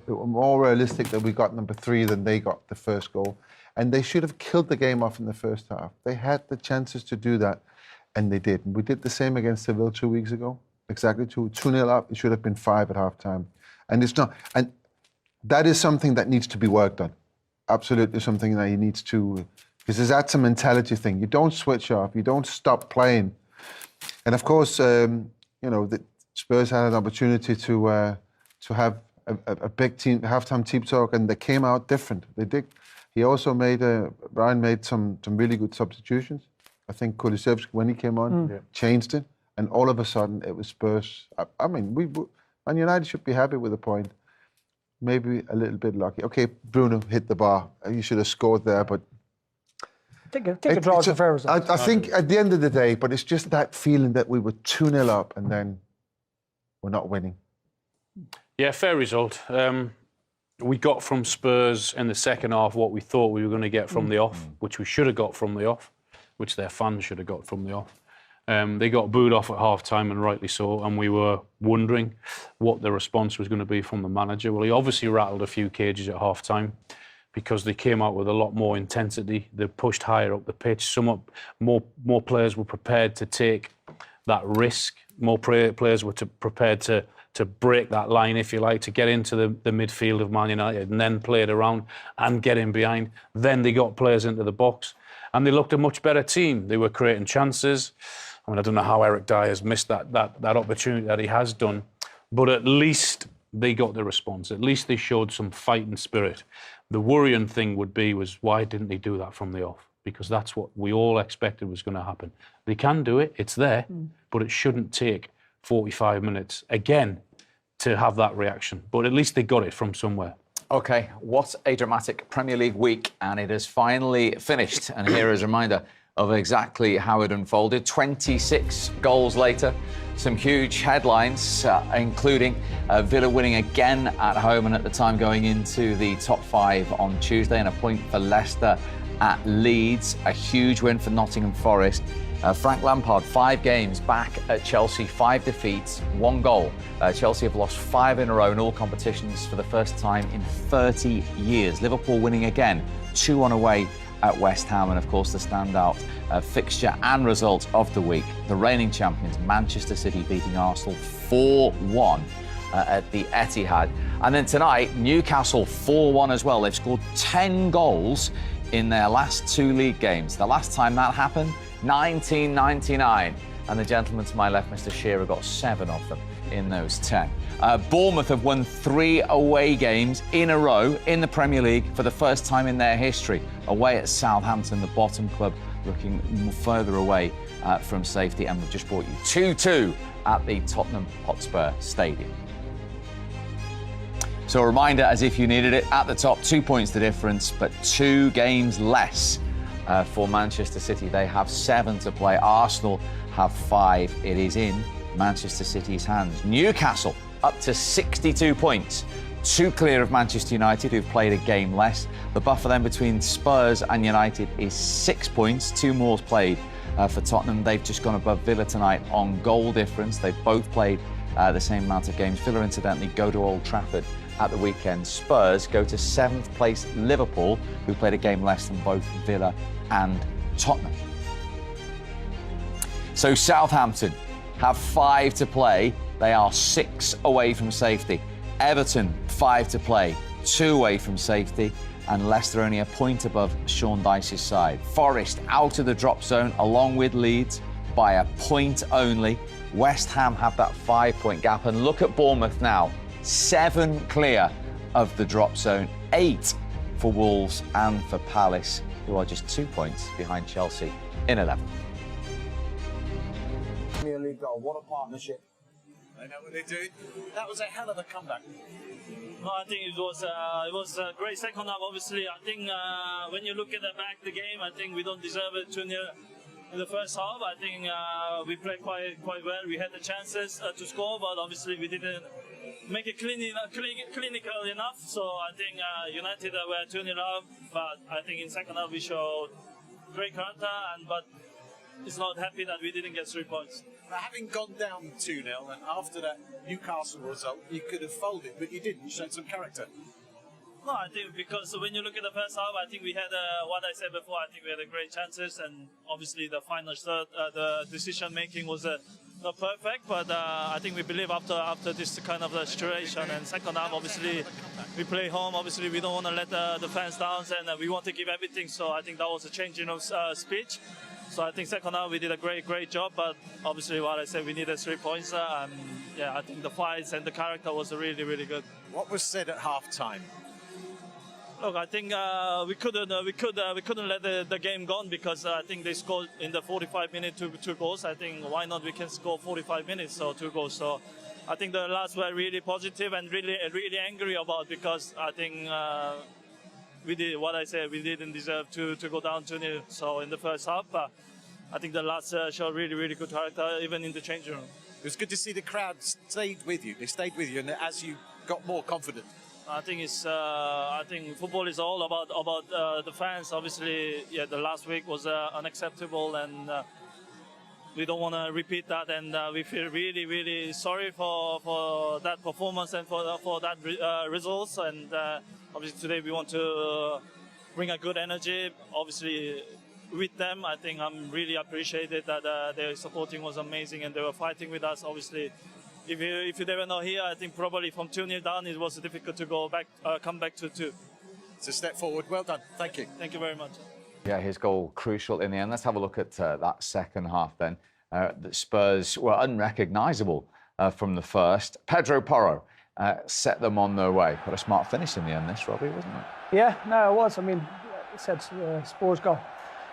were more realistic that we got number 3 than they got the first goal. And they should have killed the game off in the first half. They had the chances to do that, and they didn't. We did the same against Seville 2 weeks ago. Exactly 2-0 up. It should have been 5 at halftime. And it's not. And that is something that needs to be worked on. Absolutely something that he needs to, because that's a mentality thing. You don't switch off. You don't stop playing. And of course, you know, the Spurs had an opportunity to have a big team halftime team talk, and they came out different. They did. He also made Brian made some really good substitutions. I think Kulusevski, when he came on, changed it, and all of a sudden it was Spurs. I mean, Man United should be happy with a point. Maybe a little bit lucky. Okay, Bruno hit the bar. He should have scored there, but take a draw as a fair result. I think at the end of the day, but it's just that feeling that we were 2-0 up and then we're not winning. Yeah, fair result. We got from Spurs in the second half what we thought we were going to get from the off, which we should have got from the off, which their fans should have got from the off. They got booed off at half-time, and rightly so, and we were wondering what the response was going to be from the manager. Well, he obviously rattled a few cages at half-time because they came out with a lot more intensity. They pushed higher up the pitch. More players were prepared to take that risk. More players were prepared to break that line, if you like, to get into the midfield of Man United and then play it around and get in behind. Then they got players into the box and they looked a much better team. They were creating chances. I mean, I don't know how Eric Dyer has missed that opportunity that he has done, but at least they got the response. At least they showed some fighting spirit. The worrying thing was why didn't they do that from the off? Because that's what we all expected was going to happen. They can do it, it's there, but it shouldn't take 45 minutes again to have that reaction. But at least they got it from somewhere. OK, what a dramatic Premier League week, and it has finally finished. And here is a reminder of exactly how it unfolded. 26 goals later, some huge headlines, including Villa winning again at home and at the time going into the top 5 on Tuesday, and a point for Leicester at Leeds, a huge win for Nottingham Forest. Frank Lampard, 5 games back at Chelsea, 5 defeats, 1 goal. Chelsea have lost 5 in a row in all competitions for the first time in 30 years. Liverpool winning again, 2-1 away at West Ham, and of course the standout fixture and result of the week, the reigning champions Manchester City beating Arsenal 4-1 at the Etihad. And then tonight, Newcastle 4-1 as well. They've scored 10 goals in their last 2 league games. The last time that happened, 1999. And the gentleman to my left, Mr. Shearer, got 7 of them in those 10. Bournemouth have won 3 away games in a row in the Premier League for the first time in their history. Away at Southampton, the bottom club, looking further away from safety. And we've just brought you 2-2 at the Tottenham Hotspur Stadium. So a reminder, as if you needed it, at the top, 2 points the difference, but 2 games less for Manchester City. They have 7 to play. Arsenal have 5. It is in Manchester City's hands. Newcastle up to 62 points, 2 clear of Manchester United, who've played a game less. The buffer then between Spurs and United is 6 points, 2 more played for Tottenham. They've just gone above Villa tonight on goal difference. They've both played the same amount of games. Villa, incidentally, go to Old Trafford at the weekend. Spurs go to 7th place Liverpool, who played a game less than both Villa and Tottenham. So Southampton have 5 to play. They are 6 away from safety. Everton, 5 to play, 2 away from safety. And Leicester only a point above Sean Dyche's side. Forest out of the drop zone along with Leeds by a point only. West Ham have that 5-point gap. And look at Bournemouth now, 7 clear of the drop zone, 8 for Wolves and for Palace, who are just 2 points behind Chelsea in 11th. Premier League goal, what a partnership. They know what they're doing. That was a hell of a comeback. No, I think it was a great second half. Obviously, I think when you look at the game, I think we don't deserve it 2-0 in the first half. I think we played quite well. We had the chances to score, but obviously we didn't make it clinical enough. So I think United were 2-0 up, but I think in second half we showed great character, but it's not happy that we didn't get 3 points. Now, having gone down 2-0 and after that Newcastle result, you could have folded, but you didn't. You showed some character. No, I think because when you look at the first half, I think we had what I said before. I think we had a great chances, and obviously the final third, the decision making was not perfect. But I think we believe after this kind of situation and second half, obviously we play home. Obviously we don't want to let the fans down, and we want to give everything. So I think that was a change of speech. So I think second half we did a great job. But obviously what I said, we needed 3 points. And yeah, I think the fights and the character was really good. What was said at half time? Look, I think we couldn't let the game go because I think they scored in the 45 minutes two goals. I think why not we can score 45 minutes so 2 goals. So I think the last were really positive and really angry about because I think we did what I said. We didn't deserve to go down 2-0. So in the first half, I think the last showed really good character even in the changing room. It was good to see the crowd stayed with you. They stayed with you, and as you got more confident. I think it's. I think football is all about the fans. Obviously, yeah, the last week was unacceptable, and we don't want to repeat that. And we feel really sorry for that performance and for that results. And obviously today we want to bring a good energy. Obviously with them, I think I'm really appreciated that their supporting was amazing and they were fighting with us. Obviously. If you were not here, I think probably from 2-0 down, it was difficult to go back, come back to 2. It's a step forward. Well done. Thank you. Thank you very much. Yeah, his goal crucial in the end. Let's have a look at that second half then. The Spurs were unrecognisable from the first. Pedro Porro set them on their way. Got a smart finish in the end, this, Robbie, wasn't it? Yeah, no, it was. I mean, I said Spurs got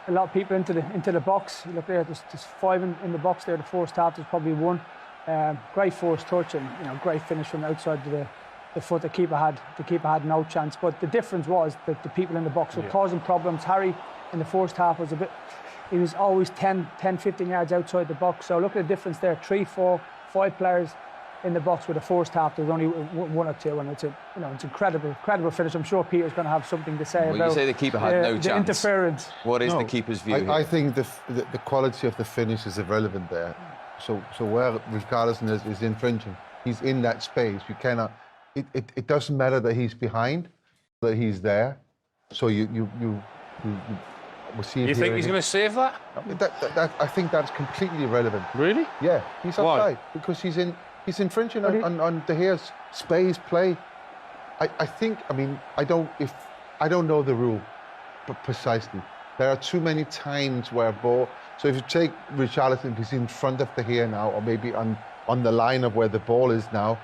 a lot of people into the box. You look there, there's 5 in the box there. The first half, there's probably 1. Great force touch and great finish from outside the foot. The keeper had no chance. But the difference was that the people in the box were causing problems. Harry in the first half was he was always 10-15 yards outside the box. So look at the difference there. 3, 4, 5 players in the box with the first half. There was only 1 or 2, and it's incredible finish. I'm sure Peter's going to have something to say about. You say the keeper had no the chance. Interference. What is the keeper's view? I think the quality of the finish is irrelevant there. So where Richarlison is infringing, he's in that space. You cannot. It doesn't matter that he's behind, that he's there. So you we'll see. You think he's going to save that? I think that's completely irrelevant. Really? Yeah, he's offside because he's infringing on De Gea's space play. I think. I mean, I don't know the rule precisely. There are too many times where ball. So if you take Richarlison, he's in front of De Gea now, or maybe on the line of where the ball is now,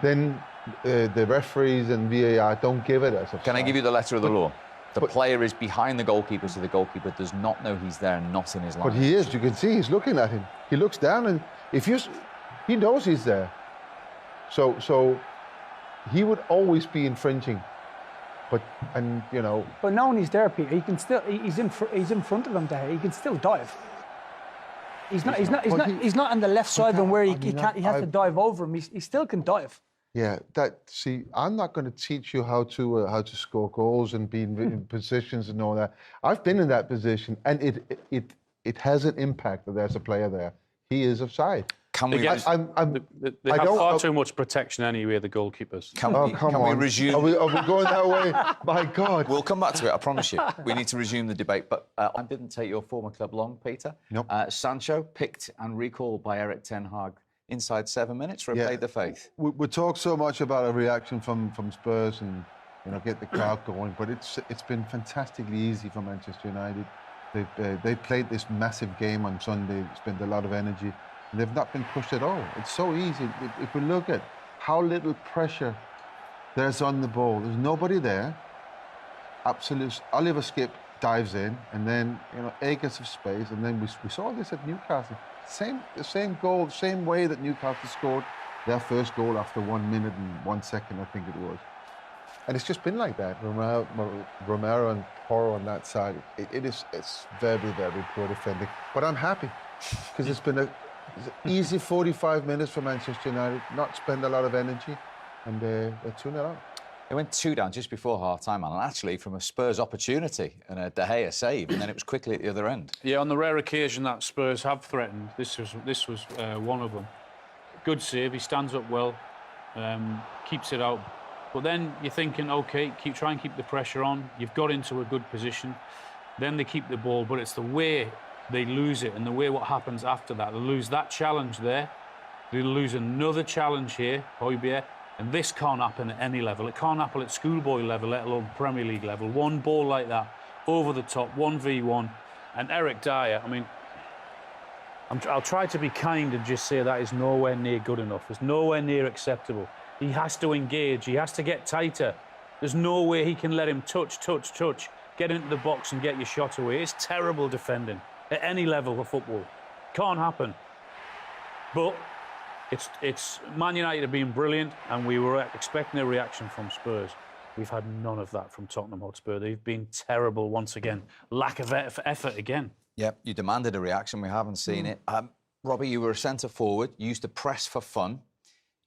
then the referees and VAR don't give it as offside. Can I give you the letter of the law? The player is behind the goalkeeper, so the goalkeeper does not know he's there and not in his line. But he is. You can see he's looking at him. He looks down, and he knows he's there. So he would always be infringing. But knowing he's there, Peter, he can still. He's in front of him there. He can still dive. He's not on the left side where he has to dive over him. He still can dive. Yeah, I'm not going to teach you how to score goals and be in positions and all that. I've been in that position, and it has an impact that there's a player there. He is offside. Can we? They have far too much protection anyway, the goalkeepers. Can we resume? Are we going that way? My God. We'll come back to it, I promise you. We need to resume the debate. But I didn't take your former club long, Peter. Nope. Sancho, picked and recalled by Erik ten Hag inside 7 minutes, replayed the faith. We talk so much about a reaction from Spurs and get the crowd going, but it's been fantastically easy for Manchester United. They played this massive game on Sunday, spent a lot of energy. They've not been pushed at all. It's so easy. If we look at how little pressure there's on the ball, there's nobody there. Absolute. Oliver Skip dives in, and then acres of space, and then we saw this at Newcastle. The same goal, same way that Newcastle scored their first goal after 1 minute and 1 second, I think it was. And it's just been like that. Romero and Porro on that side. It's very, very poor defending. But I'm happy because it's been an easy 45 minutes for Manchester United, not spend a lot of energy, and they're 2-0 up. They went 2 down just before half-time, Alan, actually from a Spurs opportunity and a De Gea save, and then it was quickly at the other end. Yeah, on the rare occasion that Spurs have threatened, this was one of them. Good save, he stands up well, keeps it out. But then you're thinking, OK, try and keep the pressure on. You've got into a good position. Then they keep the ball, but it's the way they lose it and the way what happens after that. They lose that challenge there. They lose another challenge here, MRBEAR. And this can't happen at any level. It can't happen at schoolboy level, let alone Premier League level. One ball like that, over the top, 1v1. And Eric Dyer, I mean, I'll try to be kind and just say that is nowhere near good enough. It's nowhere near acceptable. He has to engage. He has to get tighter. There's no way he can let him touch, get into the box and get your shot away. It's terrible defending at any level of football. Can't happen. But it's Man United have been brilliant, and we were expecting a reaction from Spurs. We've had none of that from Tottenham Hotspur. They've been terrible once again. Lack of effort again. Yep, you demanded a reaction. We haven't seen it. Robbie, you were a centre-forward. You used to press for fun.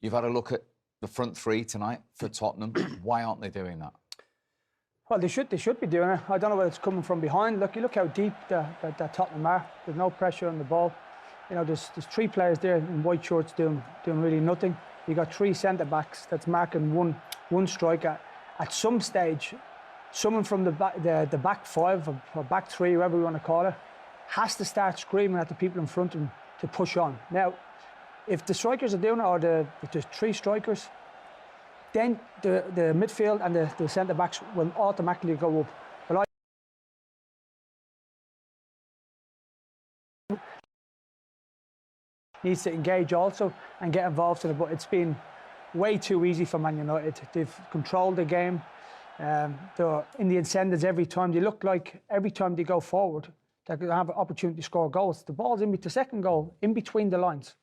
You've had a look at the front three tonight for Tottenham. Why aren't they doing that? Well, they should be doing it. I don't know whether it's coming from behind. Look how deep that Tottenham are. There's no pressure on the ball. You know, there's 3 players there in white shorts doing really nothing. You got 3 centre backs that's marking one striker. At some stage, someone from the back 5 or back 3, whatever you want to call it, has to start screaming at the people in front of them to push on. Now, if the strikers are doing it, or if there's 3 strikers, then the midfield and the centre backs will automatically go up. But needs to engage also and get involved in it, but it's been way too easy for Man United. They've controlled the game. They're in the incentives every time. They look like every time they go forward, they're going to have an opportunity to score goals. The ball's the second goal in between the lines.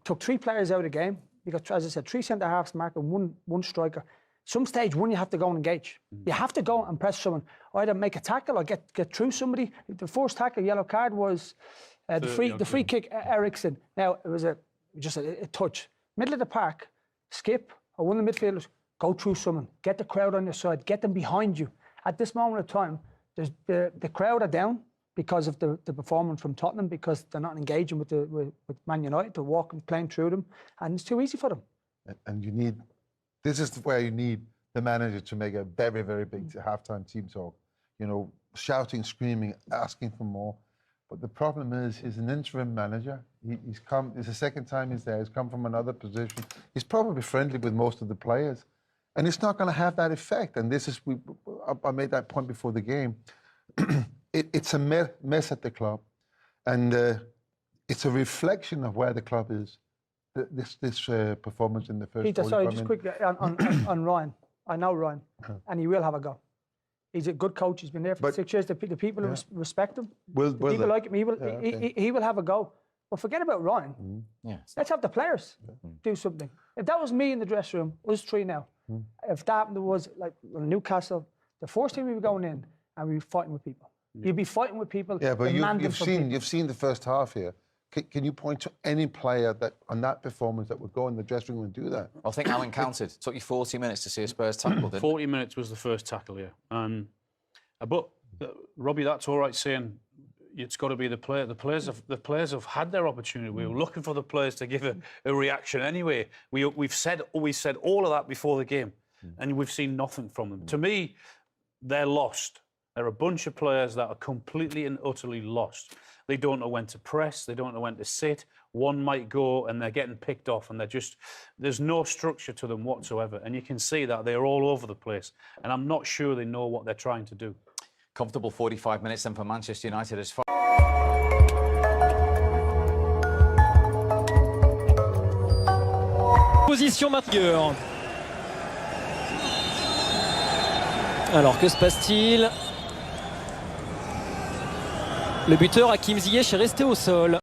Took 3 players out of the game. You got, as I said, 3 centre halves marking one striker. Some stage one, you have to go and engage. You have to go and press someone, either make a tackle or get through somebody. The first tackle, yellow card, was the free kick, Ericsson. Now, it was just a touch. Middle of the park, skip, or one of the midfielders, go through someone, get the crowd on your side, get them behind you. At this moment of time, there's the crowd are down because of the performance from Tottenham, because they're not engaging with Man United. They're walking, playing through them, and it's too easy for them. And this is where you need the manager to make a very, very big halftime team talk. You know, shouting, screaming, asking for more. But the problem is, he's an interim manager. He's come. It's the second time he's there. He's come from another position. He's probably friendly with most of the players, and it's not going to have that effect. And this is, I made that point before the game. It's a mess at the club, and it's a reflection of where the club is. This performance in the first. Peter, sorry, just quickly on Ryan. I know Ryan, and he will have a go. He's a good coach. He's been there for 6 years. The people respect him. People like him. He will have a go. But forget about Ryan. Let's have the players do something. If that was me in the dressing room, us 3 now. If that was like Newcastle, the first team we were going in and we were fighting with people. You'd be fighting with people. Yeah, but you've seen the first half here. Can you point to any player that on that performance that would go in the dressing room and do that? I think Alan counted. It took you 40 minutes to see a Spurs tackle, didn't it? 40 minutes was the first tackle, yeah. But Robbie, that's all right saying it's got to be the player. The players have had their opportunity. We were looking for the players to give a reaction anyway. We've said all of that before the game, and we've seen nothing from them. To me, they're lost. They're a bunch of players that are completely and utterly lost. They don't know when to press. They don't know when to sit. One might go and they're getting picked off, and there's no structure to them whatsoever. And you can see that they're all over the place. And I'm not sure they know what they're trying to do. Comfortable 45 minutes then for Manchester United as far. Position MRBEAR. Alors que se passe-t-il? Le buteur Hakim Ziyech est resté au sol.